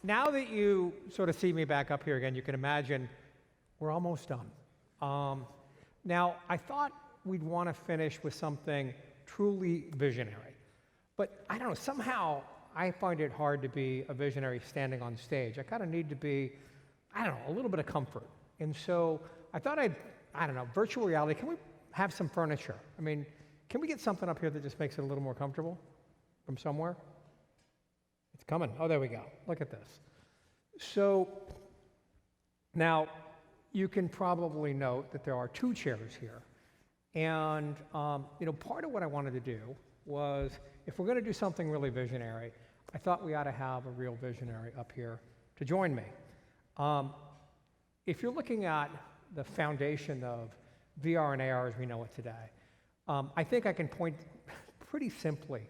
now that you sort of see me back up here again, you can imagine we're almost done. Now, I thought we'd want to finish with something truly visionary. But I don't know, somehow I find it hard to be a visionary standing on stage. I kind of need to be, I don't know, a little bit of comfort. And so I thought I don't know, virtual reality, can we have some furniture? I mean, can we get something up here that just makes it a little more comfortable from somewhere? It's coming. Oh, there we go. Look at this. So now you can probably note that there are 2 chairs here. And part of what I wanted to do was, if we're going to do something really visionary, I thought we ought to have a real visionary up here to join me. If you're looking at the foundation of VR and AR as we know it today, I think I can point pretty simply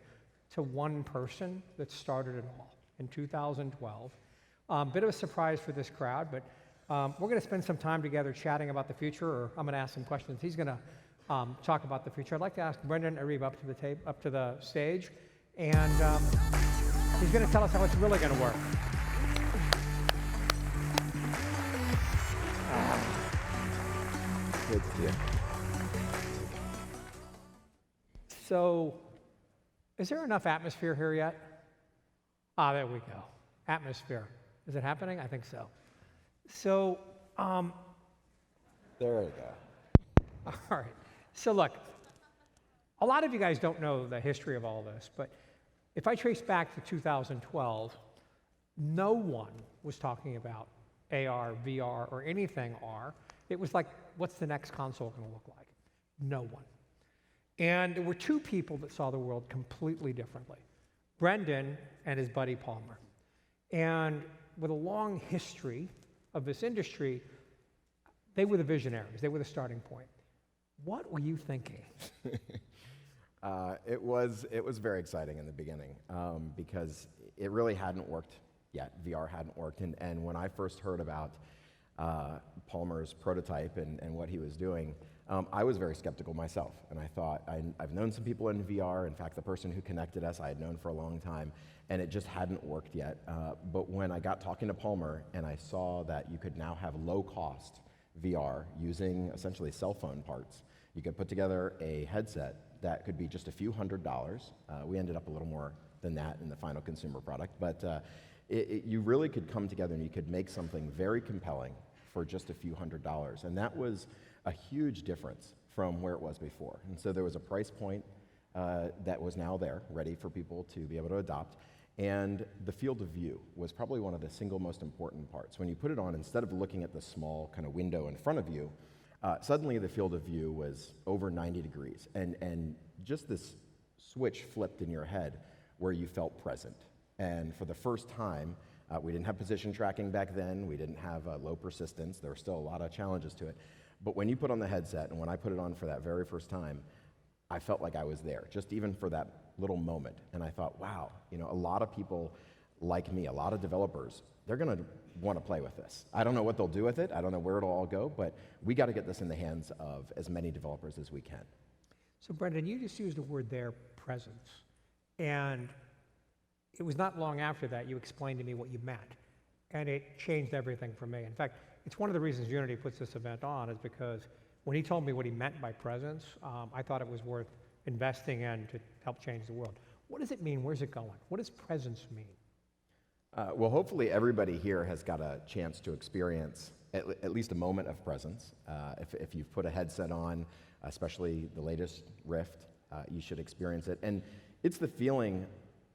to one person that started it all in 2012. Bit of a surprise for this crowd, but we're going to spend some time together chatting about the future, or I'm going to ask some questions. He's going to talk about the future. I'd like to ask Brendan Iribe up to the stage, and he's going to tell us how it's really going to work. Good to see you. So, is there enough atmosphere here yet? There we go. Atmosphere. Is it happening? I think so. So, There we go. all right. So look, a lot of you guys don't know the history of all this, but if I trace back to 2012, no one was talking about AR, VR, or anything R. It was like, what's the next console going to look like? No one. And there were 2 people that saw the world completely differently, Brendan and his buddy Palmer. And with a long history of this industry, they were the visionaries. They were the starting point. What were you thinking? It was very exciting in the beginning because it really hadn't worked yet. VR hadn't worked. And when I first heard about Palmer's prototype and what he was doing, I was very skeptical myself. And I thought, I've known some people in VR. In fact, the person who connected us, I had known for a long time, and it just hadn't worked yet. But when I got talking to Palmer and I saw that you could now have low-cost VR using essentially cell phone parts, you could put together a headset that could be just a few $100s. We ended up a little more than that in the final consumer product, but you really could come together and you could make something very compelling for just a few $100s. And that was a huge difference from where it was before. And so there was a price point that was now there, ready for people to be able to adopt. And the field of view was probably one of the single most important parts. When you put it on, instead of looking at the small kind of window in front of you, suddenly the field of view was over 90 degrees. And just this switch flipped in your head where you felt present. And for the first time, we didn't have position tracking back then. We didn't have low persistence. There were still a lot of challenges to it. But when you put on the headset, and when I put it on for that very first time, I felt like I was there, just even for that little moment. And I thought, wow, a lot of people like me, a lot of developers, they're going to want to play with this. I don't know what they'll do with it. I don't know where it'll all go, but we got to get this in the hands of as many developers as we can. So Brendan, you just used a word there, presence. And it was not long after that you explained to me what you meant. And it changed everything for me. In fact, it's one of the reasons Unity puts this event on, is because when he told me what he meant by presence, I thought it was worth investing in to help change the world. What does it mean? Where's it going? What does presence mean? Well, hopefully everybody here has got a chance to experience at least a moment of presence. If you've put a headset on, especially the latest Rift, you should experience it. And it's the feeling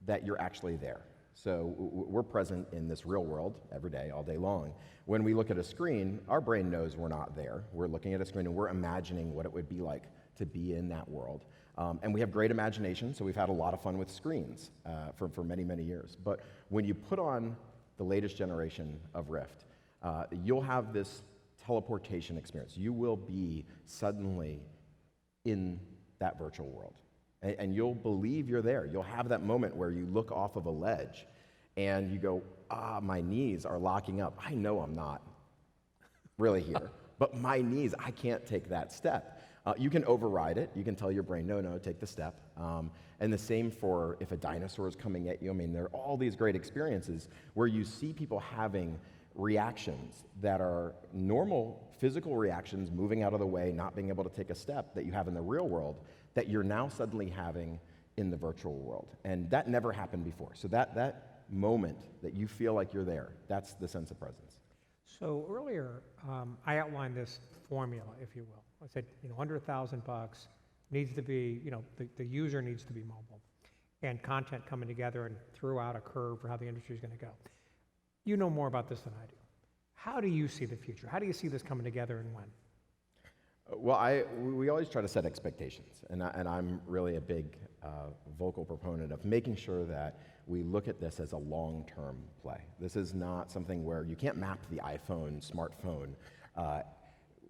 that you're actually there. So we're present in this real world every day, all day long. When we look at a screen, our brain knows we're not there. We're looking at a screen and we're imagining what it would be like to be in that world. And we have great imagination, so we've had a lot of fun with screens for many, many years. But when you put on the latest generation of Rift, you'll have this teleportation experience. You will be suddenly in that virtual world. And you'll believe you're there. You'll have that moment where you look off of a ledge and you go, my knees are locking up. I know I'm not really here, but my knees, I can't take that step. You can override it. You can tell your brain, no, take the step. And the same for if a dinosaur is coming at you. I mean, there are all these great experiences where you see people having reactions that are normal physical reactions, moving out of the way, not being able to take a step that you have in the real world, that you're now suddenly having in the virtual world. And that never happened before. So that moment that you feel like you're there, that's the sense of presence. So earlier, I outlined this formula, if you will. I said, under $1,000 needs to be, the user needs to be mobile, and content coming together and threw out a curve for how the industry is going to go. You know more about this than I do. How do you see the future? How do you see this coming together and when? Well, we always try to set expectations, and I'm really a big vocal proponent of making sure that we look at this as a long-term play. This is not something where you can't map the iPhone, smartphone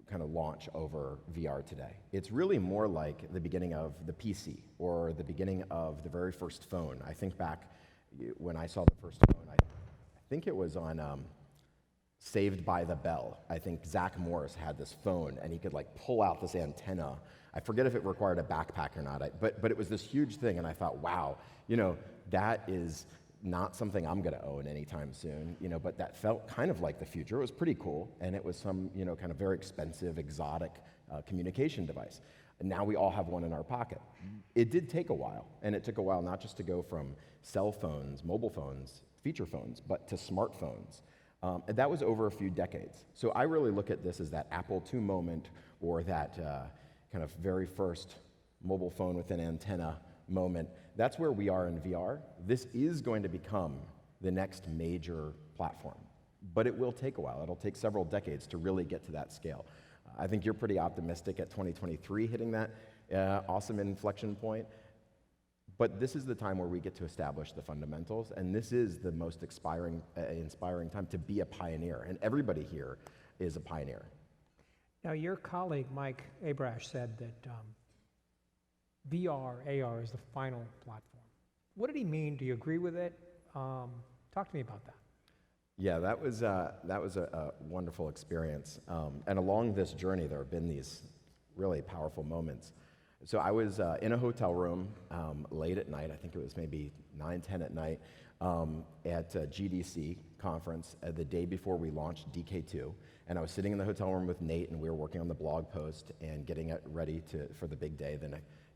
kind of launch over VR today. It's really more like the beginning of the PC or the beginning of the very first phone. I think back when I saw the first phone, I think it was on Saved by the Bell. I think Zach Morris had this phone, and he could pull out this antenna. I forget if it required a backpack or not, but it was this huge thing, and I thought, wow, that is not something I'm going to own anytime soon, but that felt kind of like the future. It was pretty cool, and it was some, kind of very expensive, exotic communication device. And now we all have one in our pocket. It did take a while, and it took a while not just to go from cell phones, mobile phones, feature phones, but to smartphones. And that was over a few decades. So I really look at this as that Apple II moment, or that kind of very first mobile phone with an antenna moment. That's where we are in VR. This is going to become the next major platform, but it will take a while. It'll take several decades to really get to that scale. I think you're pretty optimistic at 2023 hitting that awesome inflection point. But this is the time where we get to establish the fundamentals, and this is the most inspiring time to be a pioneer, and everybody here is a pioneer. Now, your colleague, Mike Abrash, said that VR, AR is the final platform. What did he mean? Do you agree with it? Talk to me about that. Yeah, that was a wonderful experience. And along this journey, there have been these really powerful moments. So I was in a hotel room late at night. I think it was maybe 9, 10 at night at a GDC conference the day before we launched DK2. And I was sitting in the hotel room with Nate, and we were working on the blog post and getting it ready for the big day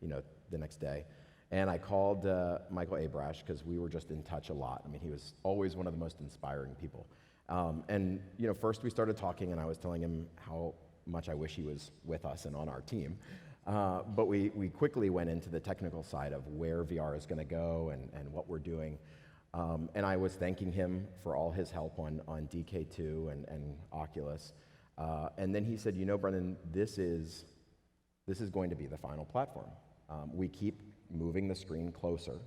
the next day. And I called Michael Abrash because we were just in touch a lot. I mean, he was always one of the most inspiring people. And first we started talking, and I was telling him how much I wish he was with us and on our team. But we quickly went into the technical side of where VR is going to go and what we're doing. And I was thanking him for all his help on DK2 and Oculus. And then he said, Brendan, this is going to be the final platform. We keep moving the screen closer,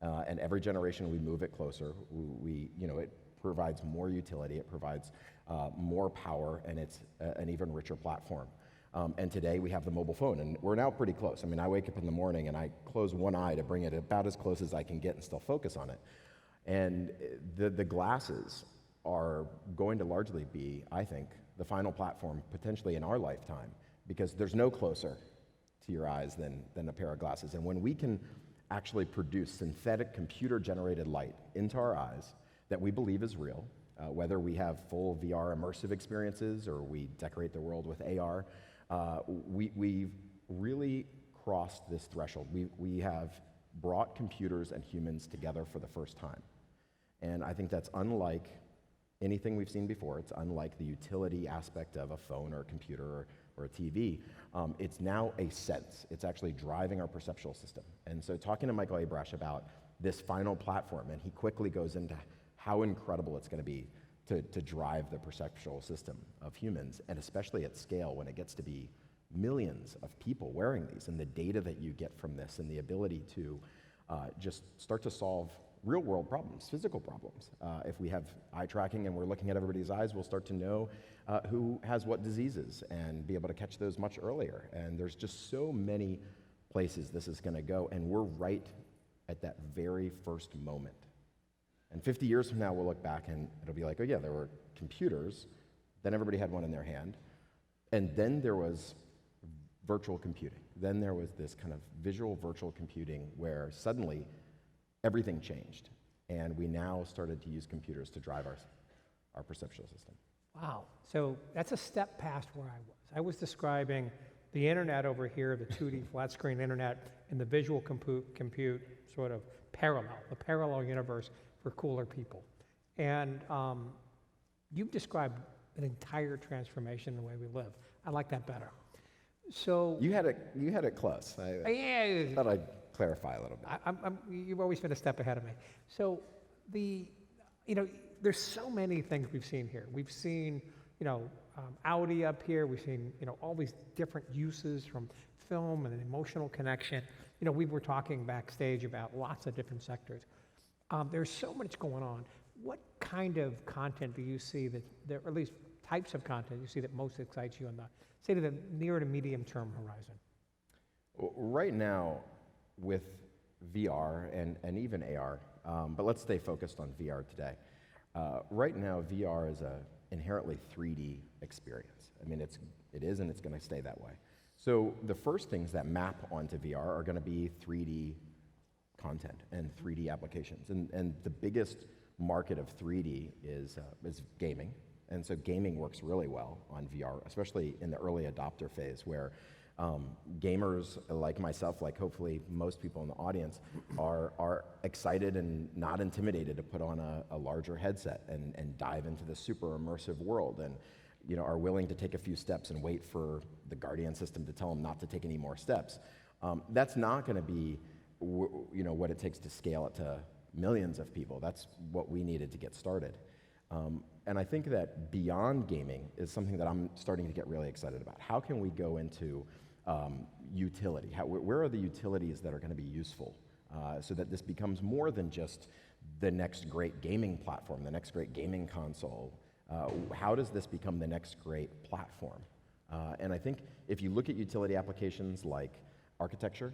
and every generation we move it closer. It provides more utility, it provides more power, and it's an even richer platform. And today we have the mobile phone, and we're now pretty close. I mean, I wake up in the morning and I close one eye to bring it about as close as I can get and still focus on it. And the glasses are going to largely be, I think, the final platform potentially in our lifetime, because there's no closer to your eyes than a pair of glasses. And when we can actually produce synthetic computer-generated light into our eyes that we believe is real, whether we have full VR immersive experiences or we decorate the world with AR, we've really crossed this threshold. We have brought computers and humans together for the first time. And I think that's unlike anything we've seen before. It's unlike the utility aspect of a phone or a computer or a TV. It's now a sense. It's actually driving our perceptual system. And so talking to Michael Abrash about this final platform, and he quickly goes into how incredible it's going to be to drive the perceptual system of humans, and especially at scale when it gets to be millions of people wearing these, and the data that you get from this, and the ability to just start to solve real-world problems, physical problems. If we have eye tracking and we're looking at everybody's eyes, we'll start to know who has what diseases and be able to catch those much earlier. And there's just so many places this is going to go, and we're right at that very first moment. And 50 years from now, we'll look back and it'll be like, oh yeah, there were computers, then everybody had one in their hand, and then there was virtual computing. Then there was this kind of visual virtual computing where suddenly everything changed. And we now started to use computers to drive our perceptual system. Wow. So that's a step past where I was. I was describing the internet over here, the 2D flat screen internet, and the visual compute sort of parallel, the parallel universe for cooler people. And you've described an entire transformation in the way we live. I like that better. So You had it close. I thought I'd clarify a little bit. You've always been a step ahead of me. So there's so many things we've seen here. We've seen, Audi up here. We've seen, all these different uses from film and an emotional connection. We were talking backstage about lots of different sectors. There's so much going on. What kind of content do you see or at least types of content you see that most excites you on say to the near to medium term horizon? Right now, with VR and even AR, but let's stay focused on VR today. Right now, VR is a inherently 3D experience. I mean, it is and it's going to stay that way. So the first things that map onto VR are going to be 3D content and 3D applications. And the biggest market of 3D is gaming. And so gaming works really well on VR, especially in the early adopter phase where gamers like myself, like hopefully most people in the audience, are excited and not intimidated to put on a larger headset and dive into the super immersive world and are willing to take a few steps and wait for the Guardian system to tell them not to take any more steps. That's not going to be what it takes to scale it to millions of people. That's what we needed to get started. And I think that beyond gaming is something that I'm starting to get really excited about. How can we go into utility? Where are the utilities that are going to be useful so that this becomes more than just the next great gaming platform, the next great gaming console? How does this become the next great platform? And I think if you look at utility applications like architecture,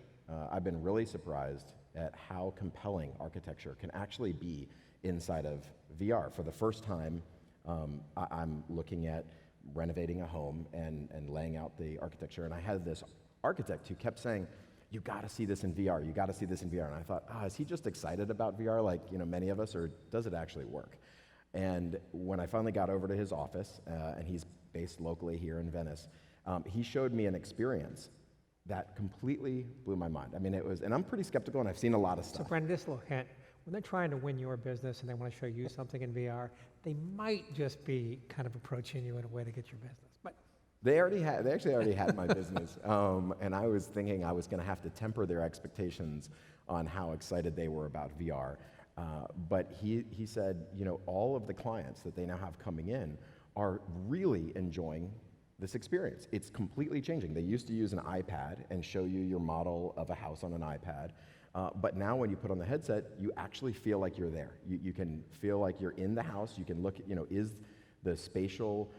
I've been really surprised at how compelling architecture can actually be inside of VR. For the first time, I'm looking at renovating a home and laying out the architecture, and I had this architect who kept saying, "You got to see this in VR. You got to see this in VR." And I thought, is he just excited about VR like many of us, or does it actually work? And when I finally got over to his office, and he's based locally here in Venice, he showed me an experience that completely blew my mind. I mean, and I'm pretty skeptical, and I've seen a lot of stuff. So, Brendan, this little hint: when they're trying to win your business and they want to show you something in VR, they might just be kind of approaching you in a way to get your business. But they actually already had my business, and I was thinking I was going to have to temper their expectations on how excited they were about VR. But he said, all of the clients that they now have coming in are really enjoying this experience. It's completely changing. They used to use an iPad and show you your model of a house on an iPad. But now when you put on the headset, you actually feel like you're there. You can feel like you're in the house. You can look at, is the spatial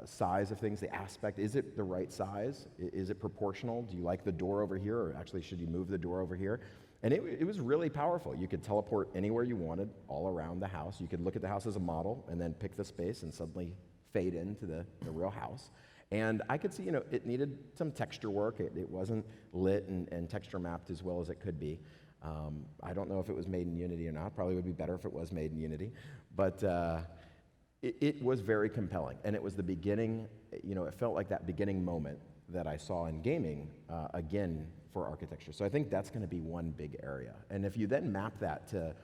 size of things, the aspect, is it the right size? Is it proportional? Do you like the door over here, or actually should you move the door over here? And it was really powerful. You could teleport anywhere you wanted all around the house. You could look at the house as a model and then pick the space and suddenly fade into the real house. And I could see, it needed some texture work. It wasn't lit and texture mapped as well as it could be. I don't know if it was made in Unity or not. Probably would be better if it was made in Unity. But it was very compelling. And it was the beginning, it felt like that beginning moment that I saw in gaming, again, for architecture. So I think that's going to be one big area. And if you then map that to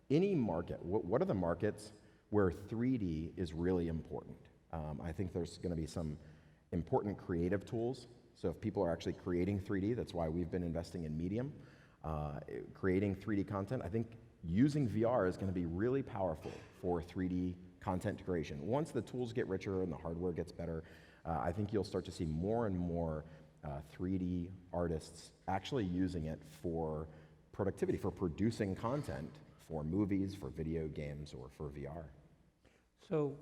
any market, what are the markets where 3D is really important? I think there's going to be some important creative tools. So if people are actually creating 3D, that's why we've been investing in Medium, creating 3D content. I think using VR is going to be really powerful for 3D content creation. Once the tools get richer and the hardware gets better, I think you'll start to see more and more 3D artists actually using it for productivity, for producing content for movies, for video games, or for VR. So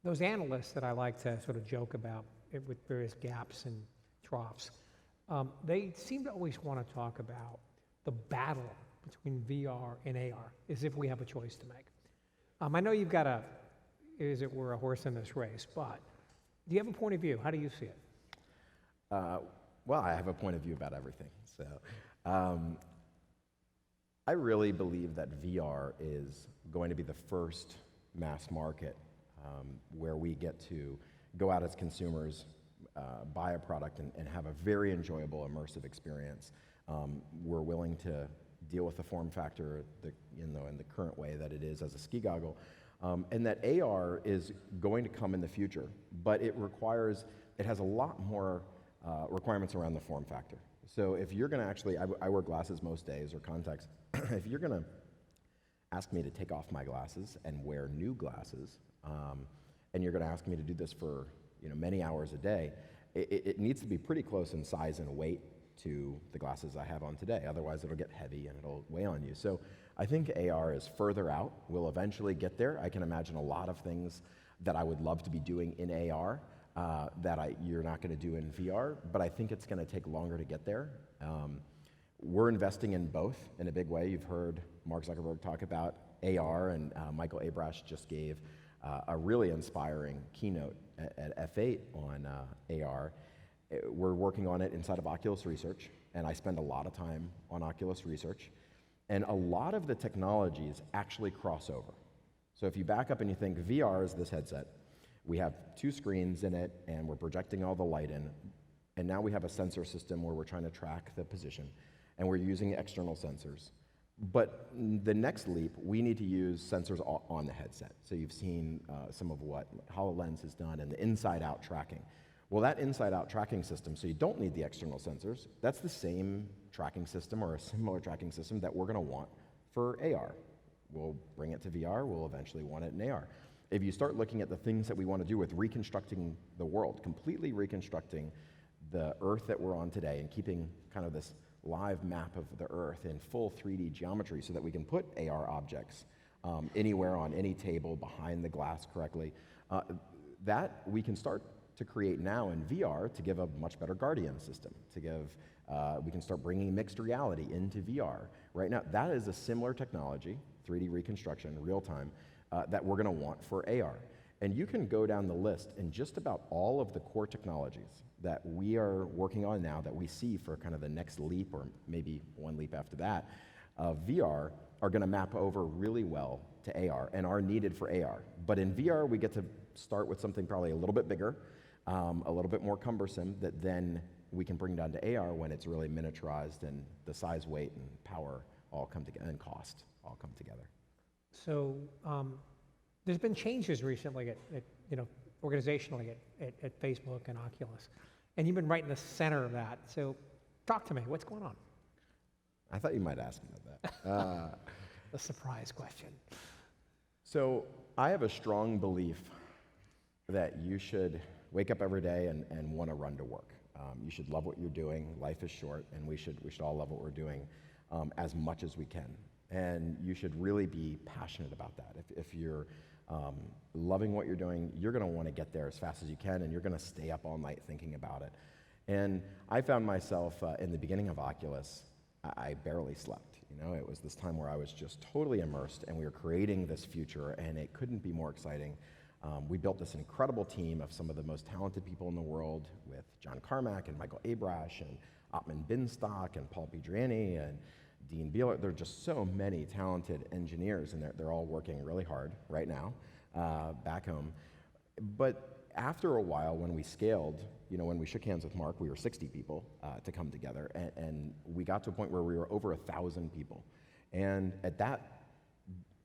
those analysts that I like to sort of joke about with various gaps and troughs, they seem to always want to talk about the battle between VR and AR, as if we have a choice to make. I know you've got as it were, a horse in this race, but do you have a point of view? How do you see it? Well, I have a point of view about everything. So, I really believe that VR is going to be the first mass market where we get to go out as consumers, buy a product, and have a very enjoyable, immersive experience. We're willing to deal with the form factor in the current way that it is as a ski goggle, and that AR is going to come in the future, but it has a lot more requirements around the form factor. So if you're going to actually, I wear glasses most days, or contacts. If you're going to ask me to take off my glasses and wear new glasses, and you're going to ask me to do this for many hours a day, it needs to be pretty close in size and weight to the glasses I have on today. Otherwise, it'll get heavy and it'll weigh on you. So I think AR is further out. We'll eventually get there. I can imagine a lot of things that I would love to be doing in AR that you're not going to do in VR, but I think it's going to take longer to get there. We're investing in both in a big way. You've heard Mark Zuckerberg talk about AR, and Michael Abrash just gave a really inspiring keynote at F8 on AR. We're working on it inside of Oculus Research, and I spend a lot of time on Oculus Research, and a lot of the technologies actually cross over. So if you back up and you think VR is this headset, we have 2 screens in it, and we're projecting all the light in, and now we have a sensor system where we're trying to track the position, and we're using external sensors. But the next leap, we need to use sensors on the headset. So you've seen some of what HoloLens has done and the inside-out tracking. Well, that inside-out tracking system, so you don't need the external sensors, that's the same tracking system or a similar tracking system that we're going to want for AR. We'll bring it to VR, we'll eventually want it in AR. If you start looking at the things that we want to do with reconstructing the world, completely reconstructing the Earth that we're on today and keeping kind of this live map of the Earth in full 3D geometry so that we can put AR objects anywhere on any table behind the glass correctly, that we can start to create now in VR to give a much better Guardian system, we can start bringing mixed reality into VR. Right now, that is a similar technology, 3D reconstruction, real time, that we're going to want for AR. And you can go down the list, and just about all of the core technologies that we are working on now that we see for kind of the next leap, or maybe one leap after that, VR are going to map over really well to AR and are needed for AR. But in VR, we get to start with something probably a little bit bigger, a little bit more cumbersome, that then we can bring down to AR when it's really miniaturized and the size, weight, and power all come together, and cost all come together. So there's been changes recently organizationally at Facebook and Oculus, and you've been right in the center of that. So talk to me, what's going on? I thought you might ask me about that. A surprise question. So I have a strong belief that you should wake up every day and want to run to work. You should love what you're doing. Life is short, and we should all love what we're doing as much as we can. And you should really be passionate about that. If you're loving what you're doing, you're going to want to get there as fast as you can, and you're going to stay up all night thinking about it. And I found myself in the beginning of Oculus, I barely slept. It was this time where I was just totally immersed, and we were creating this future, and it couldn't be more exciting. We built this incredible team of some of the most talented people in the world, with John Carmack and Michael Abrash and Ottman Binstock and Paul Pedriani and Dean Beeler. There are just so many talented engineers, and they're all working really hard right now back home. But after a while, when we scaled, when we shook hands with Mark, we were 60 people to come together, and we got to a point where we were over 1,000 people. And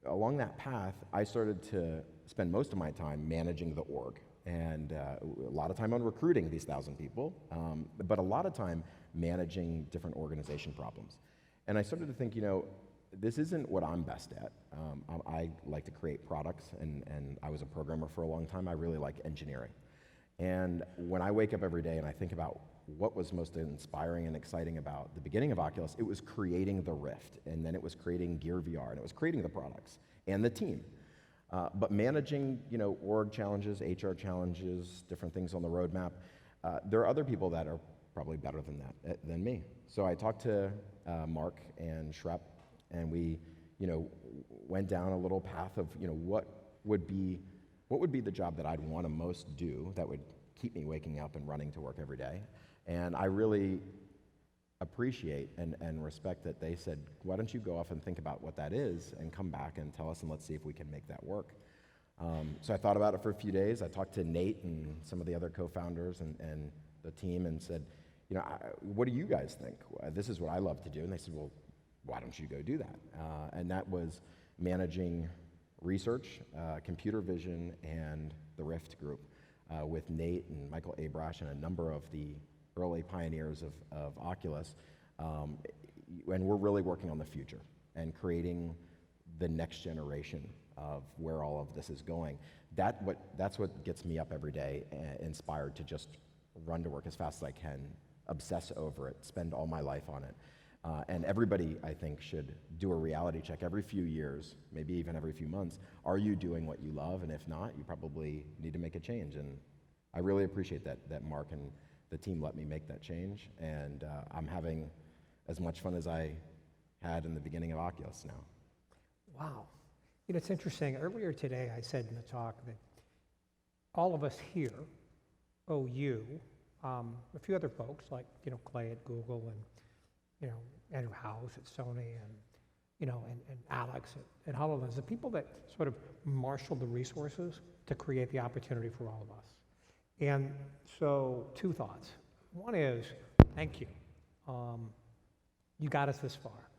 along that path, I started to spend most of my time managing the org, and a lot of time on recruiting these 1,000 people, but a lot of time managing different organization problems. And I started to think, this isn't what I'm best at. I like to create products, and I was a programmer for a long time. I really like engineering. And when I wake up every day and I think about what was most inspiring and exciting about the beginning of Oculus, it was creating the Rift, and then it was creating Gear VR, and it was creating the products and the team. But managing, org challenges, HR challenges, different things on the roadmap, there are other people that are probably better than me. So I talked to Mark and Shrep, and we, went down a little path of, what would be the job that I'd want to most do that would keep me waking up and running to work every day. And I really appreciate and respect that they said, why don't you go off and think about what that is and come back and tell us, and let's see if we can make that work. So I thought about it for a few days. I talked to Nate and some of the other co-founders and the team and said, what do you guys think? This is what I love to do. And they said, well, why don't you go do that? And that was managing research, computer vision, and the Rift group with Nate and Michael Abrash and a number of the early pioneers of Oculus. And we're really working on the future and creating the next generation of where all of this is going. That's what gets me up every day, inspired to just run to work as fast as I can, obsess over it, spend all my life on it. And everybody, I think, should do a reality check every few years, maybe even every few months. Are you doing what you love? And if not, you probably need to make a change. And I really appreciate that Mark and the team let me make that change. And I'm having as much fun as I had in the beginning of Oculus now. Wow. It's interesting. Earlier today, I said in the talk that all of us here owe you, a few other folks like, Clay at Google and, Andrew House at Sony and, and Alex at HoloLens, the people that sort of marshaled the resources to create the opportunity for all of us. And so 2 thoughts. One is, thank you. You got us this far.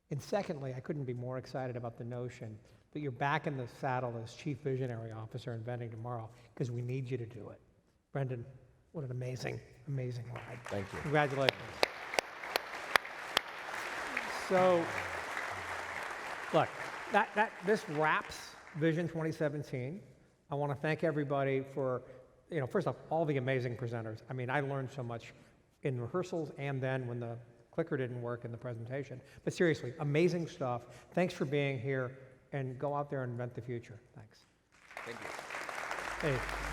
And secondly, I couldn't be more excited about the notion that you're back in the saddle as Chief Visionary Officer inventing tomorrow, because we need you to do it. Brendan, what an amazing, amazing ride. Thank you. Congratulations. So, look, this wraps Vision 2017. I want to thank everybody for, first off, all the amazing presenters. I mean, I learned so much in rehearsals and then when the clicker didn't work in the presentation. But seriously, amazing stuff. Thanks for being here, and go out there and invent the future. Thanks. Thank you. Hey.